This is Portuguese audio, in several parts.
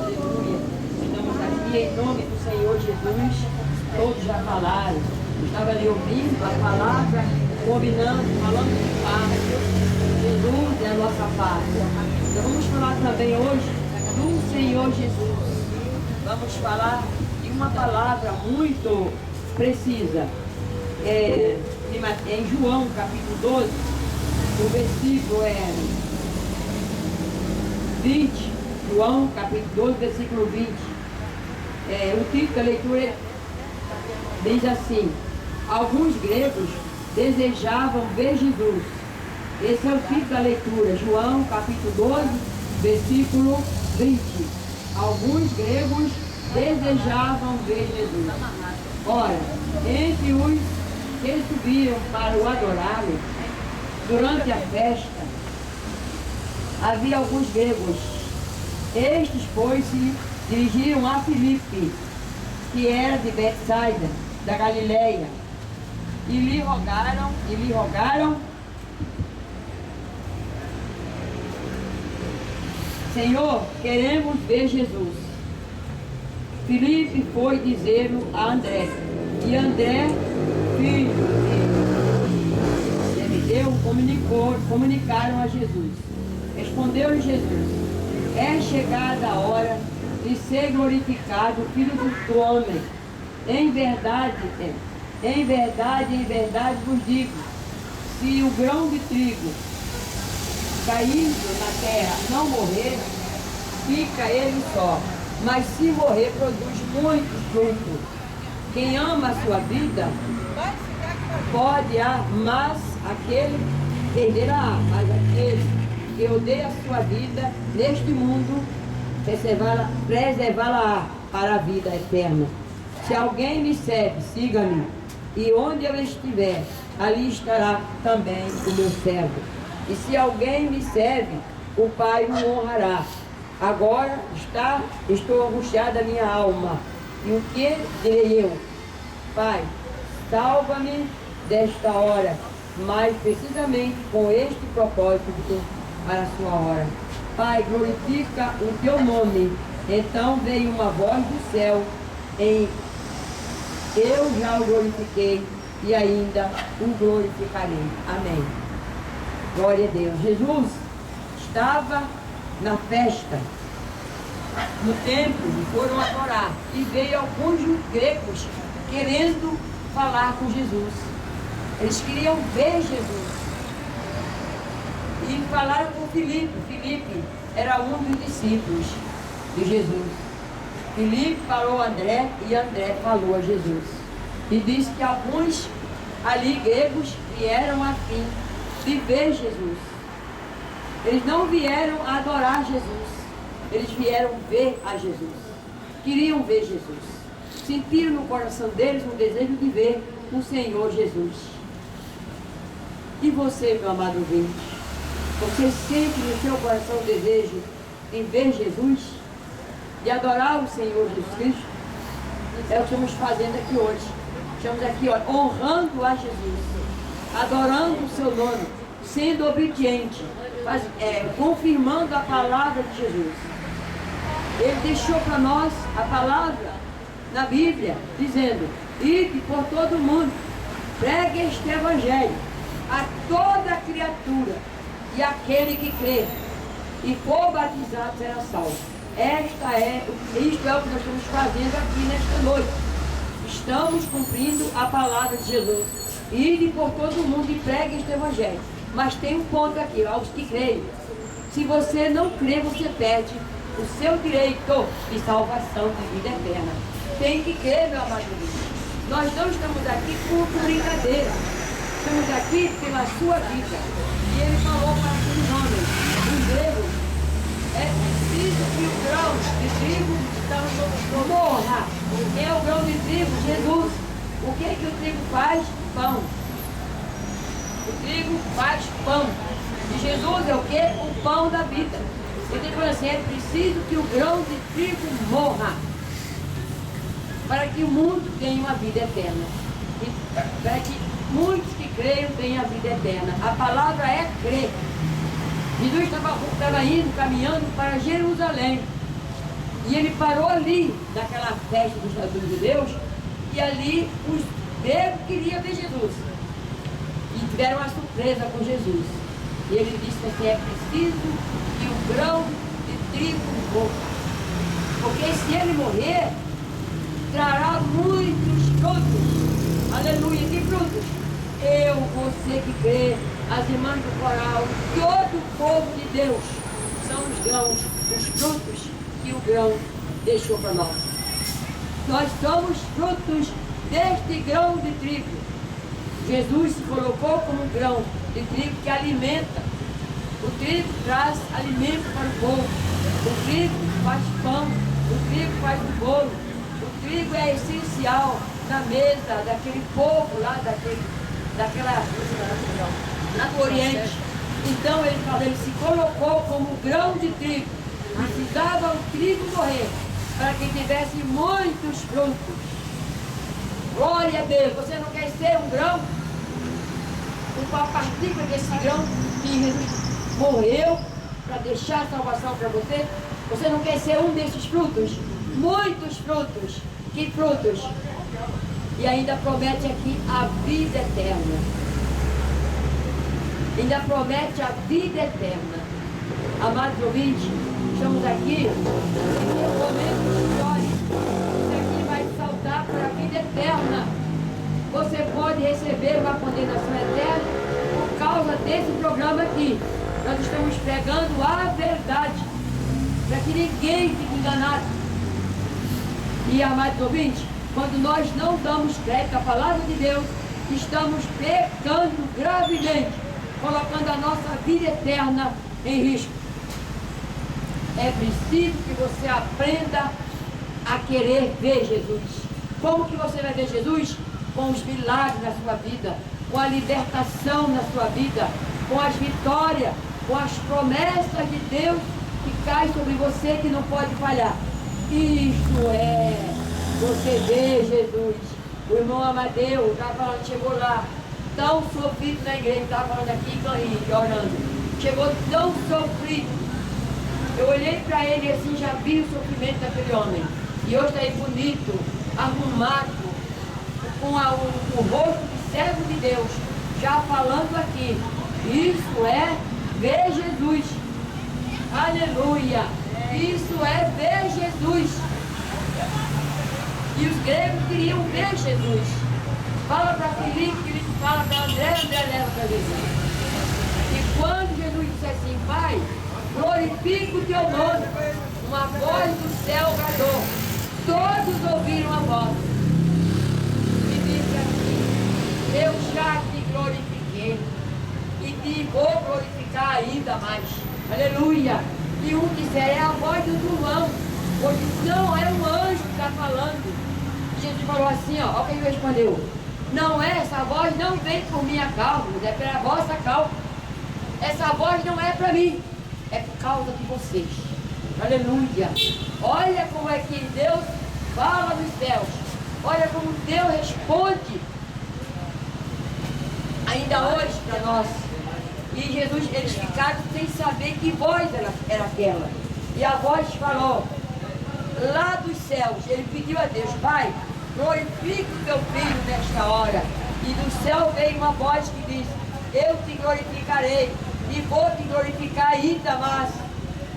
aleluia. Estamos aqui em nome do Senhor Jesus. Todos já falaram. Estava ali ouvindo a palavra, combinando, falando de paz. Jesus é a nossa paz. Então vamos falar também hoje do Senhor Jesus. Vamos falar de uma palavra muito precisa. Em João capítulo 12, o versículo é 20. João capítulo 12, versículo 20. O título da leitura diz assim: alguns gregos desejavam ver Jesus. Esse é o título da leitura, João capítulo 12, versículo 20. Alguns gregos desejavam ver Jesus. Ora, entre os que subiram para o adorá-lo, durante a festa, havia alguns gregos. Estes, pois, se dirigiram a Filipe, que era de Betsaida, da Galileia, e lhe rogaram, Senhor, queremos ver Jesus. Filipe foi dizê-lo a André, e André, filho de Zebedeu, comunicaram a Jesus. Respondeu-lhe Jesus: é chegada a hora de ser glorificado o Filho do Homem. Em verdade vos digo, se o grão de trigo caindo na terra não morrer, fica ele só, mas se morrer, produz muito fruto. Quem ama a sua vida pode, mas aquele perderá, mas aquele que odeia a sua vida neste mundo, preservá-la para a vida eterna. Se alguém me serve, siga-me, e onde eu estiver, ali estará também o meu servo. E se alguém me serve, o Pai o honrará. Agora estou angustiada a minha alma. E o que direi eu? Pai, salva-me desta hora, mas precisamente com este propósito para a sua hora. Pai, glorifica o teu nome. Então veio uma voz do céu, eu já o glorifiquei e ainda o glorificarei. Amém. Glória a Deus. Jesus estava na festa, no templo, e foram adorar. E veio alguns gregos querendo falar com Jesus. Eles queriam ver Jesus. E falaram com Filipe. Filipe era um dos discípulos de Jesus. Filipe falou a André e André falou a Jesus. E disse que alguns ali gregos vieram a fim de ver Jesus. Eles não vieram adorar Jesus. Eles vieram ver a Jesus. Queriam ver Jesus. Sentiram no coração deles um desejo de ver o Senhor Jesus. E você, meu amado ouvinte, você sente no seu coração o desejo de ver Jesus? De adorar o Senhor Jesus Cristo? É o que estamos fazendo aqui hoje. Estamos aqui honrando a Jesus, adorando o seu nome, sendo obediente, confirmando a palavra de Jesus. Ele deixou para nós a palavra na Bíblia, dizendo: ide por todo o mundo, pregue este evangelho a toda criatura, e aquele que crê e for batizado será salvo. Isto é o que nós estamos fazendo aqui nesta noite. Estamos cumprindo a palavra de Jesus. Ide por todo mundo e pregue este evangelho. Mas tem um ponto aqui, aos que creem. Se você não crê, você perde o seu direito de salvação, de vida eterna. Tem que crer, meu amado amigo. Nós não estamos aqui por brincadeira. Estamos aqui pela sua vida. E ele falou para aqueles homens, os gregos: é preciso que o grão de trigo morra. Quem é o grão de trigo? Jesus. O que é que o trigo faz? Pão. O trigo faz pão. E Jesus é o que? O pão da vida. Ele falou assim: é preciso que o grão de trigo morra, para que o mundo tenha uma vida eterna. E para que muitos que creiam tenham a vida eterna. A palavra é crer. Jesus estava indo, caminhando para Jerusalém. E ele parou ali, naquela festa dos judeus, e ali os gregos queriam ver Jesus. E tiveram uma surpresa com Jesus. E ele disse assim: é preciso que o grão de trigo morra. Porque se ele morrer, trará muitos frutos. Aleluia, que frutos? Eu, você que crê, as irmãs do coral, todo o povo de Deus, são os grãos, os frutos que o grão deixou para nós. Nós somos frutos deste grão de trigo. Jesus se colocou como um grão de trigo que alimenta. O trigo traz alimento para o povo. O trigo faz pão. O trigo faz o bolo. O trigo é essencial na mesa daquele povo lá, lá do Oriente. Então ele falou, ele se colocou como grão de trigo. Precisava o trigo morrer para que tivesse muitos frutos. Glória a Deus. Você não quer ser um grão? Uma partícula desse grão que Jesus morreu para deixar a salvação para você? Você não quer ser um desses frutos? Muitos frutos. Que frutos? E ainda promete aqui a vida eterna. Ainda promete a vida eterna. Amados ouvintes, estamos aqui em um momento histórico. Isso aqui vai saltar para a vida eterna. Você pode receber uma condenação eterna por causa desse programa aqui. Nós estamos pregando a verdade, para que ninguém fique enganado. E, amados ouvintes, quando nós não damos crédito à palavra de Deus, estamos pecando gravemente, colocando a nossa vida eterna em risco. É preciso que você aprenda a querer ver Jesus. Como que você vai ver Jesus? Com os milagres na sua vida, com a libertação na sua vida, com as vitórias, com as promessas de Deus que caem sobre você, que não pode falhar. Isto é, você vê Jesus. O irmão Amadeu estava falando, chegou lá, tão sofrido na igreja, estava falando aqui, orando. Chegou tão sofrido. Eu olhei para ele assim, já vi o sofrimento daquele homem. E hoje está aí bonito, arrumado, com o rosto de servo de Deus, já falando aqui. Isso é ver Jesus. Aleluia. Isso é ver Jesus. E os gregos queriam ver Jesus. Fala para Filipe fala para André leva para Jesus. E quando Jesus disse assim: Pai, glorifica o teu nome, uma voz do céu bradou. Todos ouviram a voz. E disse assim: eu já te glorifiquei e te vou glorificar ainda mais. Aleluia. E um disser: é a voz do trovão. Outro disse: não, é um anjo que está falando. E Jesus falou assim, ó, olha o que ele respondeu: não é, essa voz não vem por minha causa, é pela vossa causa. Essa voz não é para mim, é por causa de vocês. Aleluia. Olha como é que Deus fala nos céus. Olha como Deus responde ainda hoje para nós. E Jesus, eles ficaram sem saber que voz era aquela. E a voz falou lá dos céus. Ele pediu a Deus: Pai, glorifica o teu filho nesta hora. E do céu veio uma voz que disse: eu te glorificarei e vou te glorificar ainda mais.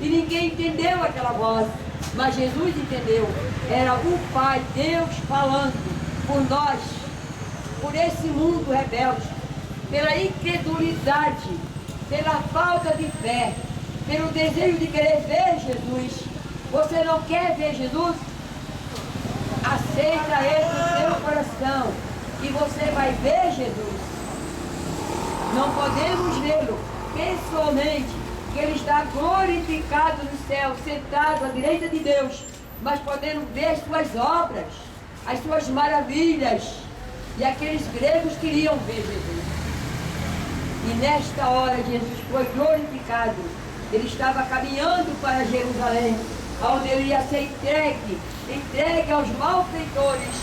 E ninguém entendeu aquela voz, mas Jesus entendeu. Era o Pai, Deus, falando por nós, por esse mundo rebelde, pela incredulidade, pela falta de fé, pelo desejo de querer ver Jesus. Você não quer ver Jesus? Aceita Ele no seu coração e você vai ver Jesus. Não podemos vê-lo pessoalmente, que Ele está glorificado no céu, sentado à direita de Deus, mas podemos ver as suas obras, as suas maravilhas. E aqueles gregos queriam ver Jesus. E nesta hora Jesus foi glorificado. Ele estava caminhando para Jerusalém, onde ele ia ser entregue aos malfeitores,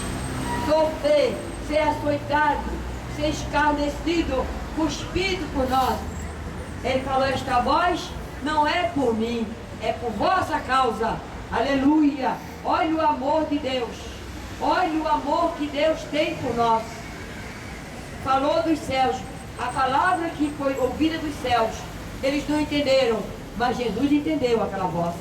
sofrer, ser açoitado, ser escarnecido, cuspido por nós. Ele falou: esta voz não é por mim, é por vossa causa. Aleluia. Olha o amor de Deus. Olha o amor que Deus tem por nós. Falou dos céus. A palavra que foi ouvida dos céus, eles não entenderam, mas Jesus entendeu aquela voz.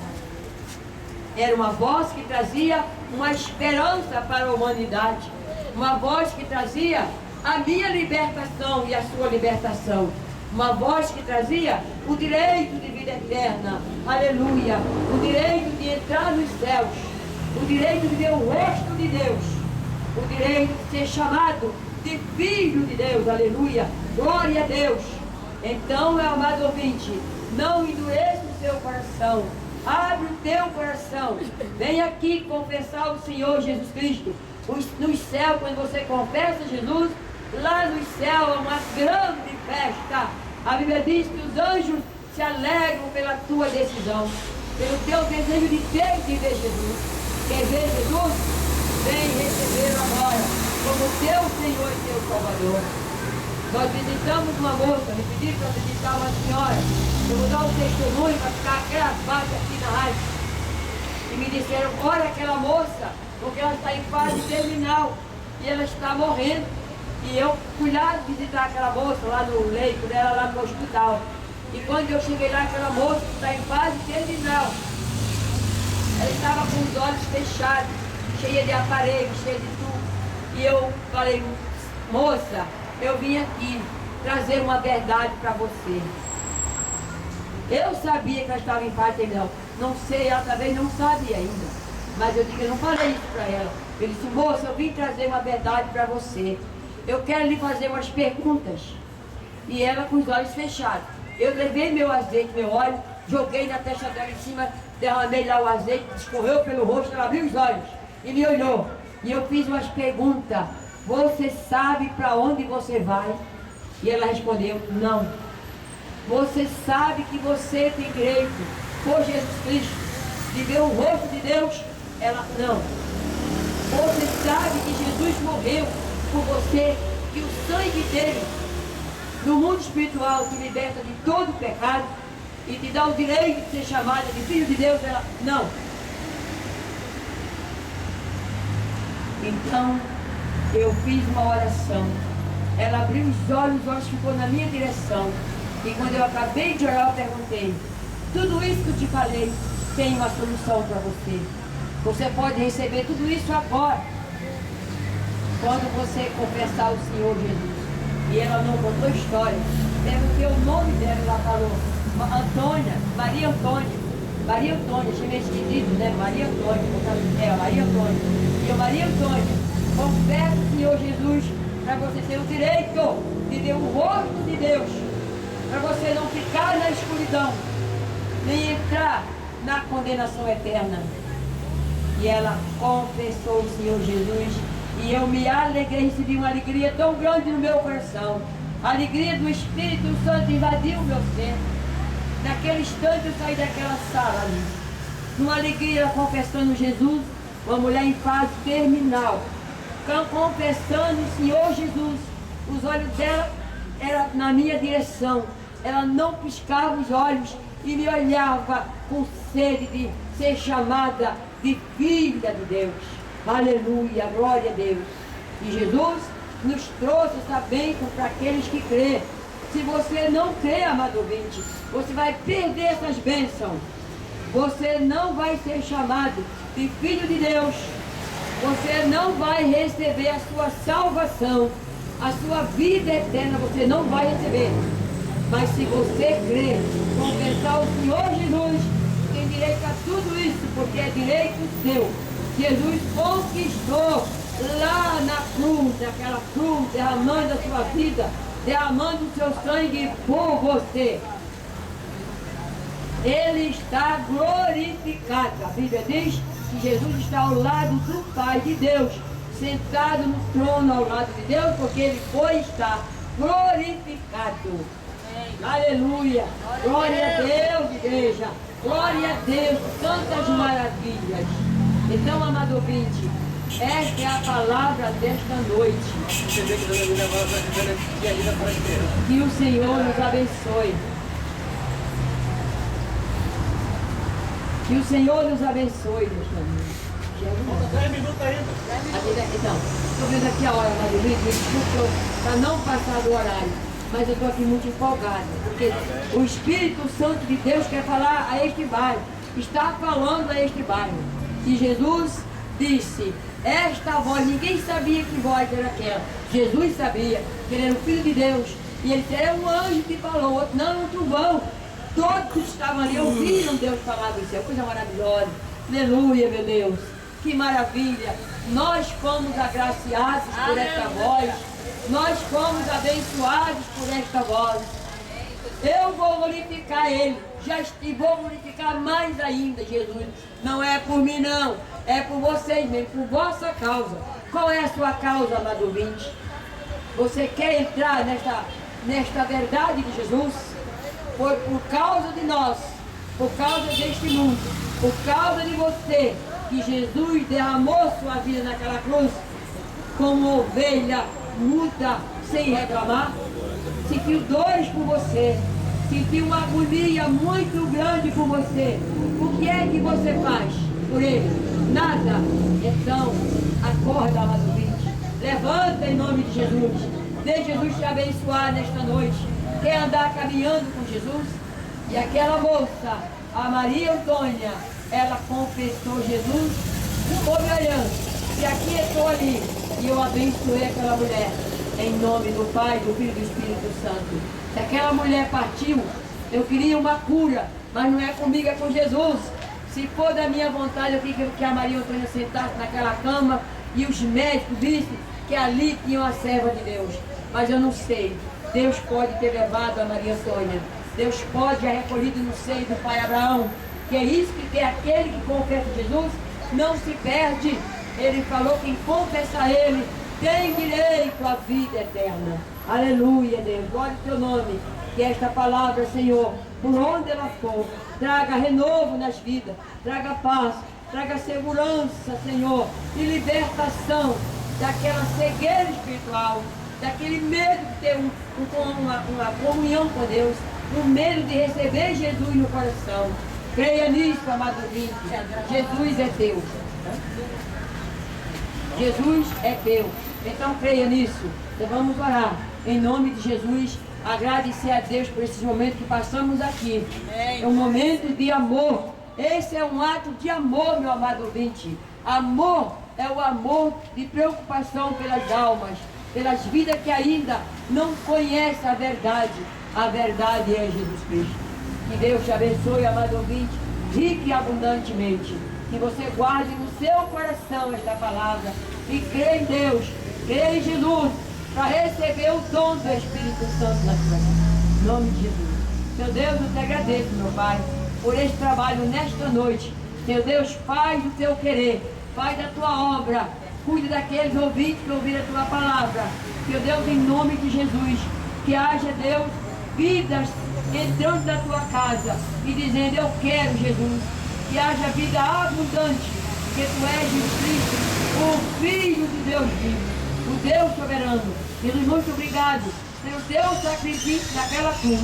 Era uma voz que trazia uma esperança para a humanidade. Uma voz que trazia a minha libertação e a sua libertação. Uma voz que trazia o direito de vida eterna. Aleluia. O direito de entrar nos céus. O direito de ver o rosto de Deus. O direito de ser chamado de filho de Deus. Aleluia. Glória a Deus. Então, meu amado ouvinte, não endureça o seu coração. Abre o teu coração. Vem aqui confessar o Senhor Jesus Cristo. Nos céus, quando você confessa Jesus, lá no céu é uma grande festa. A Bíblia diz que os anjos se alegram pela tua decisão, pelo teu desejo de ter que ver Jesus. Quer ver Jesus? Vem recebê-lo agora como teu Senhor e teu Salvador. Nós visitamos uma moça, me pediram para visitar uma senhora. Eu vou dar um testemunho para ficar gravado aqui na rádio. E me disseram, olha aquela moça, porque ela está em fase terminal e ela está morrendo. E eu fui lá visitar aquela moça lá no leito dela, lá no hospital. E quando eu cheguei lá, aquela moça está em fase terminal. Ela estava com os olhos fechados, cheia de aparelhos, cheia de tudo. E eu falei, moça, eu vim aqui trazer uma verdade para você. Eu sabia que ela estava em fase terminal. Não sei, ela talvez não sabia ainda. Mas eu digo, eu não falei isso para ela. Eu disse, moça, eu vim trazer uma verdade para você. Eu quero lhe fazer umas perguntas. E ela com os olhos fechados. Eu levei meu azeite, meu óleo, joguei na testa dela em cima, derramei lá o azeite, escorreu pelo rosto, ela abriu os olhos e me olhou. E eu fiz umas perguntas. Você sabe para onde você vai? E ela respondeu, não. Você sabe que você tem direito, por Jesus Cristo, de ver o rosto de Deus? Ela, não. Você sabe que Jesus morreu por você, que o sangue dele, no mundo espiritual, te liberta de todo pecado e te dá o direito de ser chamada de filho de Deus? Ela, não. Então, eu fiz uma oração. Ela abriu os olhos ficou na minha direção. E quando eu acabei de orar, eu perguntei, tudo isso que eu te falei, tem uma solução para você. Você pode receber tudo isso agora, quando você confessar o Senhor Jesus. E ela não contou história. Perguntei o nome dela, ela falou, Antônia, Maria Antônia. Maria Antônia, achei meio esquisito, né? Maria Antônia, Maria Antônia. E eu, Maria Antônia, confesso o Senhor Jesus, para você ter o direito de ver o rosto de Deus, para você não ficar na escuridão, nem entrar na condenação eterna. E ela confessou o Senhor Jesus, e eu me alegrei, recebi uma alegria tão grande no meu coração. A alegria do Espírito Santo invadiu o meu centro. Naquele instante eu saí daquela sala ali, numa alegria, confessando Jesus, uma mulher em fase terminal, confessando o Senhor Jesus. Os olhos dela eram na minha direção, ela não piscava os olhos e me olhava com sede de ser chamada de filha de Deus. Aleluia, glória a Deus. E Jesus nos trouxe essa bênção para aqueles que crêem. Se você não crê, amado ouvinte, você vai perder essas bênçãos. Você não vai ser chamado de filho de Deus. Você não vai receber a sua salvação, a sua vida eterna, você não vai receber. Mas se você crer, confessar o Senhor Jesus, tem direito a tudo isso, porque é direito seu. Jesus conquistou lá na cruz, naquela cruz, derramando a sua vida, derramando o seu sangue por você. Ele está glorificado. A Bíblia diz que Jesus está ao lado do Pai de Deus, sentado no trono ao lado de Deus, porque ele foi estar glorificado. Aleluia. Glória a Deus, igreja. Glória a Deus. Tantas maravilhas. Então, amado ouvinte, esta é a palavra desta noite. Que o Senhor nos abençoe. Que o Senhor nos abençoe nesta noite. 10 minutos ainda. Então, estou vendo aqui a hora, Maria Luiz, desculpa para não passar do horário, mas eu estou aqui muito empolgada, porque o Espírito Santo de Deus quer falar a este bairro, está falando a este bairro. E Jesus disse, esta voz, ninguém sabia que voz era aquela. Jesus sabia que ele era o Filho de Deus, e ele era um anjo que falou, outro não, um trovão. Todos que estavam ali ouviram Deus falar do céu, coisa maravilhosa. Aleluia, meu Deus. Que maravilha! Nós fomos agraciados por esta voz, nós fomos abençoados por esta voz. Eu vou glorificar Ele, e vou glorificar mais ainda, Jesus. Não é por mim, não, é por vocês mesmo, por vossa causa. Qual é a sua causa, amado ouvinte? Você quer entrar nesta verdade de Jesus? Foi por causa de nós, por causa deste mundo, por causa de você, que Jesus derramou sua vida naquela cruz, como ovelha muda sem reclamar, sentiu dores por você, sentiu uma agonia muito grande por você. O que é que você faz por ele? Nada. Então, acorda, amado ouvinte, levanta em nome de Jesus, deixa Jesus te abençoar nesta noite. Quer andar caminhando com Jesus? E aquela moça, a Maria Antônia, ela confessou Jesus, ficou me olhando, e aqui estou ali, e eu abençoei aquela mulher, em nome do Pai, do Filho e do Espírito Santo. Se aquela mulher partiu, eu queria uma cura, mas não é comigo, é com Jesus. Se for da minha vontade, eu queria que a Maria Antônia sentasse naquela cama, e os médicos vissem que ali tinha uma serva de Deus, mas eu não sei. Deus pode ter levado a Maria Antônia, Deus pode ter recolhido no seio do pai Abraão, que é isso que aquele que confessa Jesus não se perde. Ele falou, quem confessa Ele tem direito à vida eterna. Aleluia, Deus, glória ao teu nome. Que esta palavra, Senhor, por onde ela for, traga renovo nas vidas, traga paz, traga segurança, Senhor, e libertação daquela cegueira espiritual, daquele medo de ter uma comunhão com Deus, o medo de receber Jesus no coração. Creia nisso, amado ouvinte. Jesus é teu. Jesus é teu. Então creia nisso. Então vamos orar. Em nome de Jesus, agradecer a Deus por esses momentos que passamos aqui. É um momento de amor. Esse é um ato de amor, meu amado ouvinte. Amor é o amor de preocupação pelas almas, pelas vidas que ainda não conhecem a verdade. A verdade é Jesus Cristo. Que Deus te abençoe, amado ouvinte, rico e abundantemente. Que você guarde no seu coração esta palavra e crê em Deus, crê em Jesus, para receber o dom do Espírito Santo na sua vida. Em nome de Jesus. Meu Deus, eu te agradeço, meu Pai, por este trabalho nesta noite. Meu Deus, faz o teu querer, faz da tua obra, cuide daqueles ouvintes que ouviram a tua palavra. Meu Deus, em nome de Jesus, que haja, Deus, vidas entrando na tua casa e dizendo, eu quero Jesus, que haja vida abundante, porque tu és Jesus Cristo, o Filho de Deus vivo, o Deus soberano. Jesus, muito obrigado pelo teu sacrifício naquela cruz,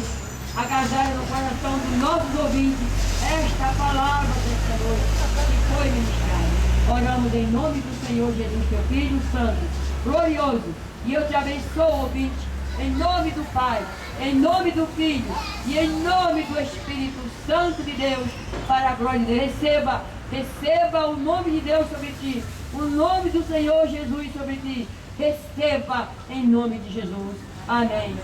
agarrar no coração dos nossos ouvintes esta palavra desta noite que foi ministrada. Oramos em nome do Senhor Jesus, teu Filho Santo, glorioso, e eu te abençoo, ouvinte, em nome do Pai, em nome do Filho e em nome do Espírito Santo de Deus, para a glória de Deus. Receba o nome de Deus sobre ti, o nome do Senhor Jesus sobre ti. Receba em nome de Jesus. Amém.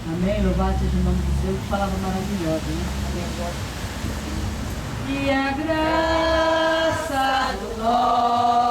Amém. Louvado seja o nome de Deus. Que palavra maravilhosa, né? E a graça do nosso